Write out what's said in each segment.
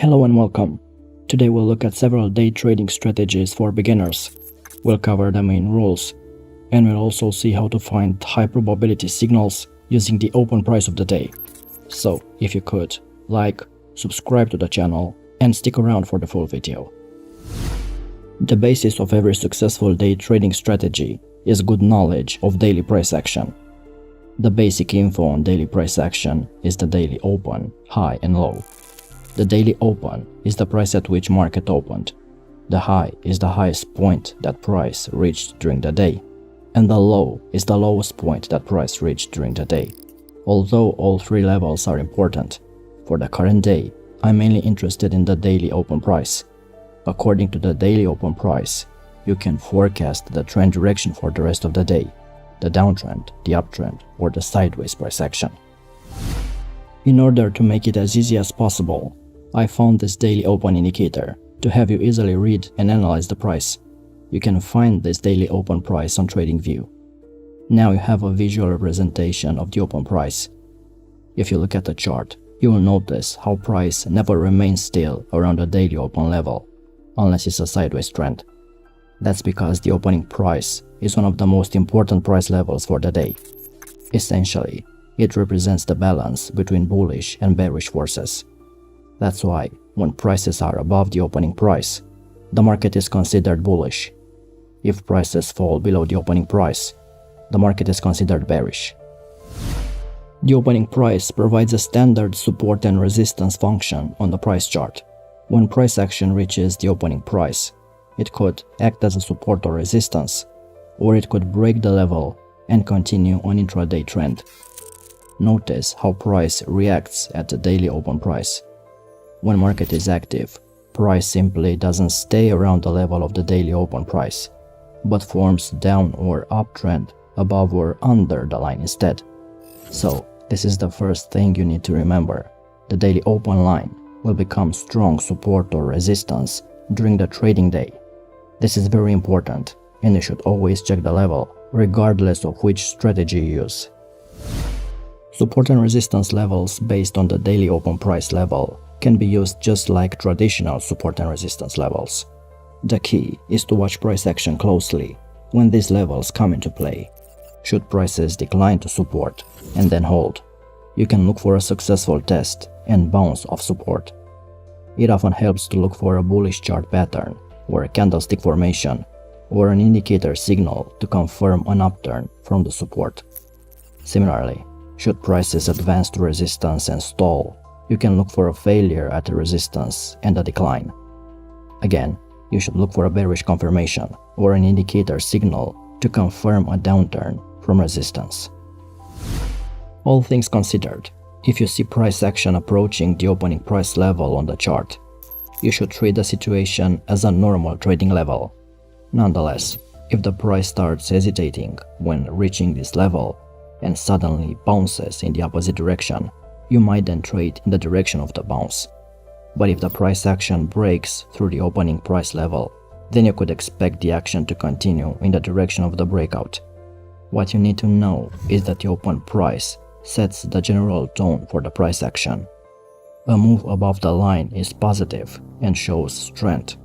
Hello and welcome. Today we'll look at several day trading strategies for beginners. We'll cover the main rules, and we'll also see how to find high probability signals using the open price of the day. So, if you could, like, subscribe to the channel, and stick around for the full video. The basis of every successful day trading strategy is good knowledge of daily price action. The basic info on daily price action is the daily open, high and low. The daily open is the price at which market opened. The high is the highest point that price reached during the day, and the low is the lowest point that price reached during the day. Although all three levels are important, for the current day, I'm mainly interested in the daily open price. According to the daily open price, you can forecast the trend direction for the rest of the day, the downtrend, the uptrend, or the sideways price action. In order to make it as easy as possible, I found this daily open indicator to have you easily read and analyze the price. You can find this daily open price on TradingView. Now you have a visual representation of the open price. If you look at the chart, you will notice how price never remains still around the daily open level, unless it's a sideways trend. That's because the opening price is one of the most important price levels for the day. Essentially, it represents the balance between bullish and bearish forces. That's why, when prices are above the opening price, the market is considered bullish. If prices fall below the opening price, the market is considered bearish. The opening price provides a standard support and resistance function on the price chart. When price action reaches the opening price, it could act as a support or resistance, or it could break the level and continue on intraday trend. Notice how price reacts at the daily open price. When market is active, price simply doesn't stay around the level of the daily open price, but forms down or uptrend above or under the line instead. So, this is the first thing you need to remember. The daily open line will become strong support or resistance during the trading day. This is very important, and you should always check the level, regardless of which strategy you use. Support and resistance levels based on the daily open price level can be used just like traditional support and resistance levels. The key is to watch price action closely when these levels come into play. Should prices decline to support and then hold, you can look for a successful test and bounce off support. It often helps to look for a bullish chart pattern or a candlestick formation or an indicator signal to confirm an upturn from the support. Similarly, should prices advance to resistance and stall, you can look for a failure at the resistance and a decline. Again, you should look for a bearish confirmation or an indicator signal to confirm a downturn from resistance. All things considered, if you see price action approaching the opening price level on the chart, you should treat the situation as a normal trading level. Nonetheless, if the price starts hesitating when reaching this level and suddenly bounces in the opposite direction, you might then trade in the direction of the bounce. But if the price action breaks through the opening price level, then you could expect the action to continue in the direction of the breakout. What you need to know is that the open price sets the general tone for the price action. A move above the line is positive and shows strength,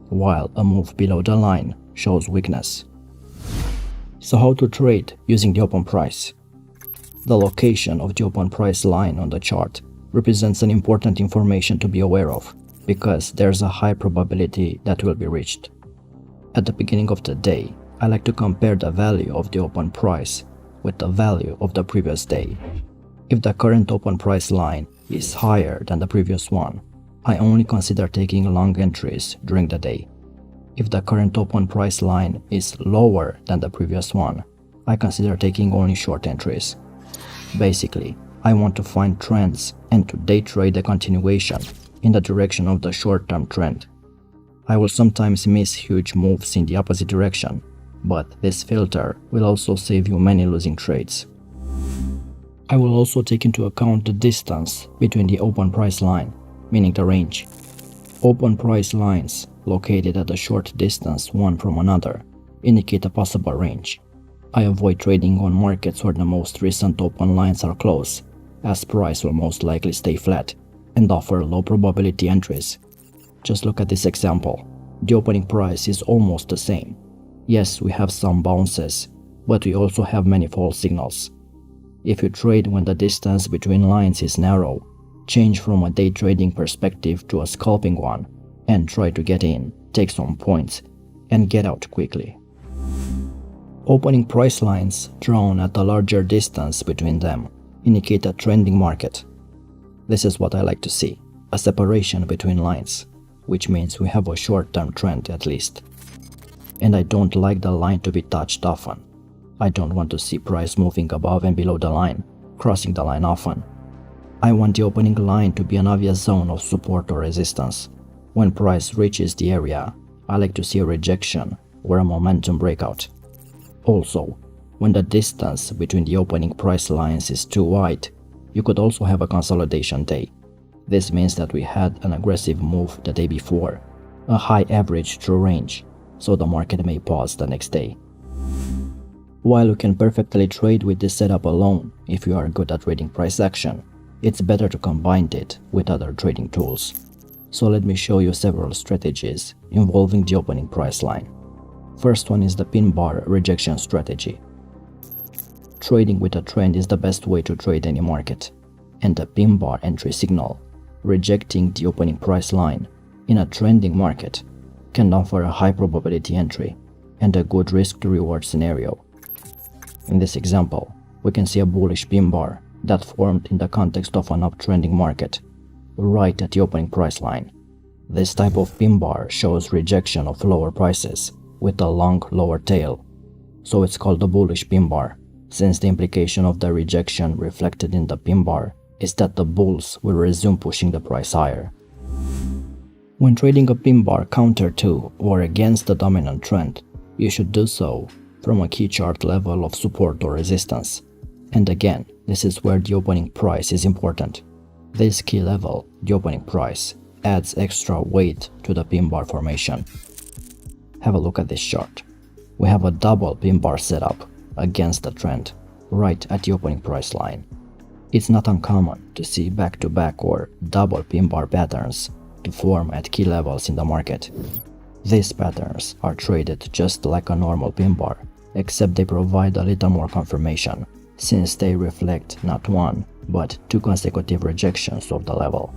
while a move below the line shows weakness. So how to trade using the open price? The location of the open price line on the chart represents an important information to be aware of, because there's a high probability that will be reached. At the beginning of the day, I like to compare the value of the open price with the value of the previous day. If the current open price line is higher than the previous one, I only consider taking long entries during the day. If the current open price line is lower than the previous one, I consider taking only short entries. Basically, I want to find trends and to day trade a continuation in the direction of the short-term trend. I will sometimes miss huge moves in the opposite direction, but this filter will also save you many losing trades. I will also take into account the distance between the open price line, meaning the range. Open price lines located at a short distance one from another indicate a possible range. I avoid trading on markets where the most recent open lines are close, as price will most likely stay flat. and offer low probability entries. Just look at this example. The opening price is almost the same. Yes, we have some bounces, but we also have many false signals. If you trade when the distance between lines is narrow, change from a day trading perspective to a scalping one and try to get in, take some points, and get out quickly. Opening price lines drawn at a larger distance between them indicate a trending market. This is what I like to see, a separation between lines, which means we have a short-term trend at least. And I don't like the line to be touched often. I don't want to see price moving above and below the line, crossing the line often. I want the opening line to be an obvious zone of support or resistance. When price reaches the area, I like to see a rejection or a momentum breakout. Also, when the distance between the opening price lines is too wide, you could also have a consolidation day. This means that we had an aggressive move the day before, a high average true range, so the market may pause the next day. While you can perfectly trade with this setup alone if you are good at reading price action, it's better to combine it with other trading tools. So let me show you several strategies involving the opening price line. First one is the pin bar rejection strategy. Trading with a trend is the best way to trade any market, and the pin bar entry signal, rejecting the opening price line in a trending market, can offer a high probability entry and a good risk to reward scenario. In this example, we can see a bullish pin bar that formed in the context of an uptrending market, right at the opening price line. This type of pin bar shows rejection of lower prices with a long lower tail, so it's called a bullish pin bar, since the implication of the rejection reflected in the pin bar is that the bulls will resume pushing the price higher. When trading a pin bar counter to or against the dominant trend, you should do so from a key chart level of support or resistance. And again, this is where the opening price is important. This key level, the opening price, adds extra weight to the pin bar formation. Have a look at this chart. We have a double pin bar setup against the trend, right at the opening price line. It's not uncommon to see back-to-back or double pin bar patterns to form at key levels in the market. These patterns are traded just like a normal pin bar, except they provide a little more confirmation, since they reflect not one, but two consecutive rejections of the level.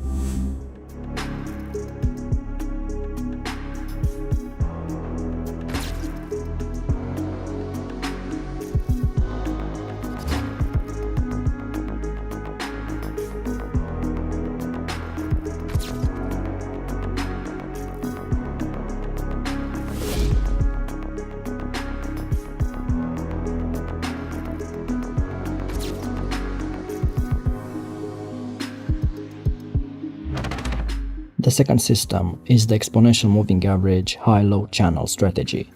The second system is the exponential moving average high-low channel strategy.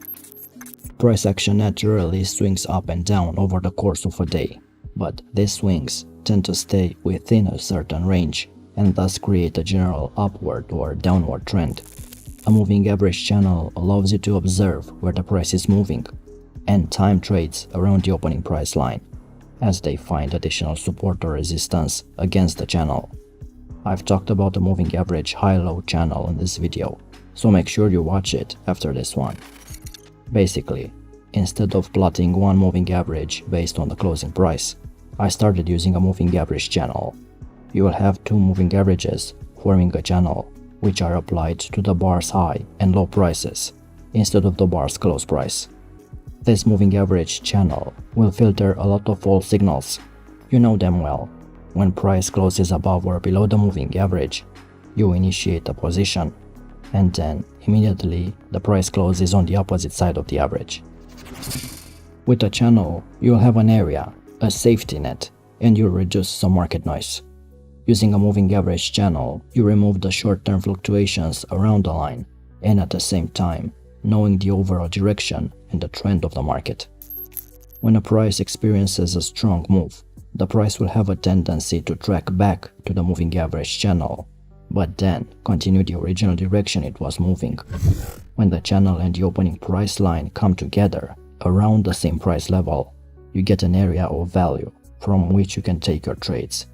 Price action naturally swings up and down over the course of a day, but these swings tend to stay within a certain range and thus create a general upward or downward trend. A moving average channel allows you to observe where the price is moving and time trades around the opening price line as they find additional support or resistance against the channel. I've talked about the moving average high-low channel in this video, so make sure you watch it after this one. Basically, instead of plotting one moving average based on the closing price, I started using a moving average channel. You will have two moving averages forming a channel, which are applied to the bar's high and low prices, instead of the bar's close price. This moving average channel will filter a lot of false signals. You know them well. When price closes above or below the moving average, you initiate a position, and then immediately the price closes on the opposite side of the average. With a channel, you'll have an area, a safety net, and you'll reduce some market noise. Using a moving average channel, you remove the short-term fluctuations around the line, and at the same time, knowing the overall direction and the trend of the market. When a price experiences a strong move, the price will have a tendency to track back to the moving average channel, but then continue the original direction it was moving. When the channel and the opening price line come together around the same price level, you get an area of value from which you can take your trades.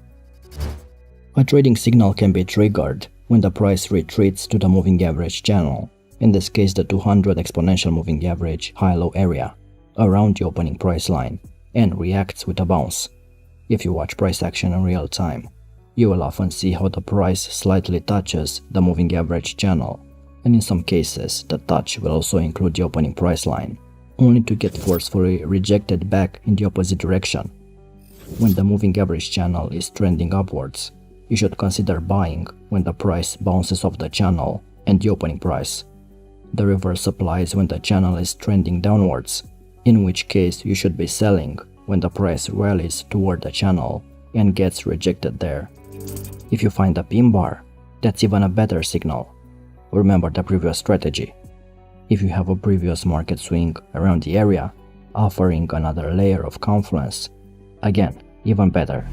A trading signal can be triggered when the price retreats to the moving average channel, in this case the 200 exponential moving average high-low area, around the opening price line, and reacts with a bounce. If you watch price action in real time, you will often see how the price slightly touches the moving average channel, and in some cases the touch will also include the opening price line, only to get forcefully rejected back in the opposite direction. When the moving average channel is trending upwards, you should consider buying when the price bounces off the channel and the opening price. The reverse applies when the channel is trending downwards, in which case you should be selling when the price rallies toward the channel and gets rejected there. If you find a pin bar, that's even a better signal. Remember the previous strategy. If you have a previous market swing around the area, offering another layer of confluence, again, even better.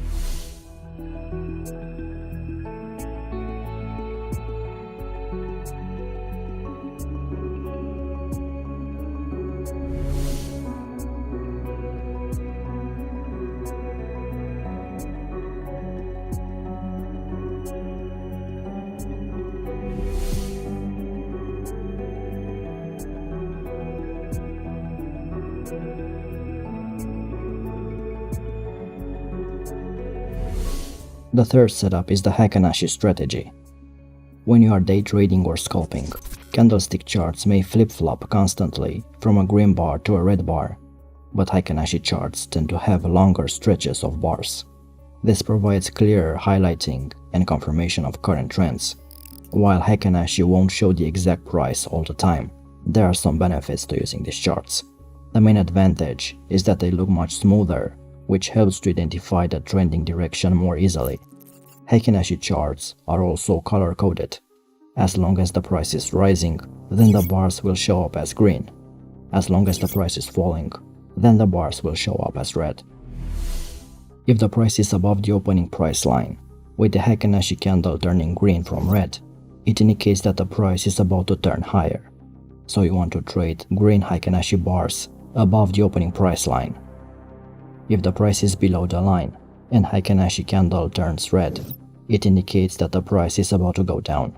The third setup is the Heikin Ashi strategy. When you are day trading or scalping, candlestick charts may flip-flop constantly from a green bar to a red bar, but Heikin Ashi charts tend to have longer stretches of bars. This provides clearer highlighting and confirmation of current trends. While Heikin Ashi won't show the exact price all the time, there are some benefits to using these charts. The main advantage is that they look much smoother, which helps to identify the trending direction more easily. Heikin Ashi charts are also color-coded. As long as the price is rising, then the bars will show up as green. As long as the price is falling, then the bars will show up as red. If the price is above the opening price line, with the Heikin Ashi candle turning green from red, it indicates that the price is about to turn higher. So you want to trade green Heikin Ashi bars above the opening price line. If the price is below the line and Heikin Ashi candle turns red, it indicates that the price is about to go down.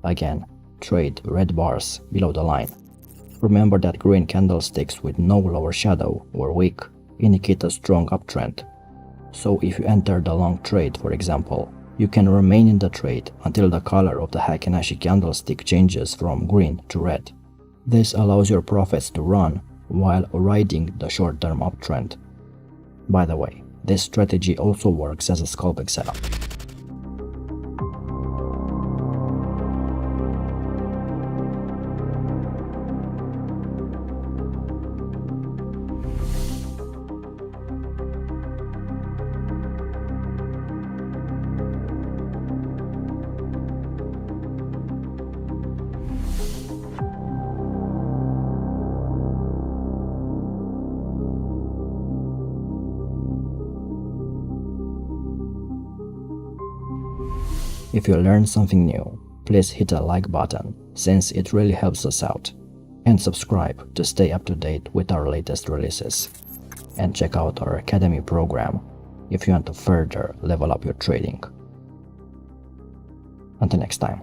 Again, trade red bars below the line. Remember that green candlesticks with no lower shadow or wick indicate a strong uptrend. So if you enter the long trade, for example, you can remain in the trade until the color of the Heikin Ashi candlestick changes from green to red. This allows your profits to run while riding the short-term uptrend. By the way, this strategy also works as a scalping setup. If you learned something new, please hit the like button since it really helps us out, and subscribe to stay up to date with our latest releases. And check out our Academy program if you want to further level up your trading. Until next time.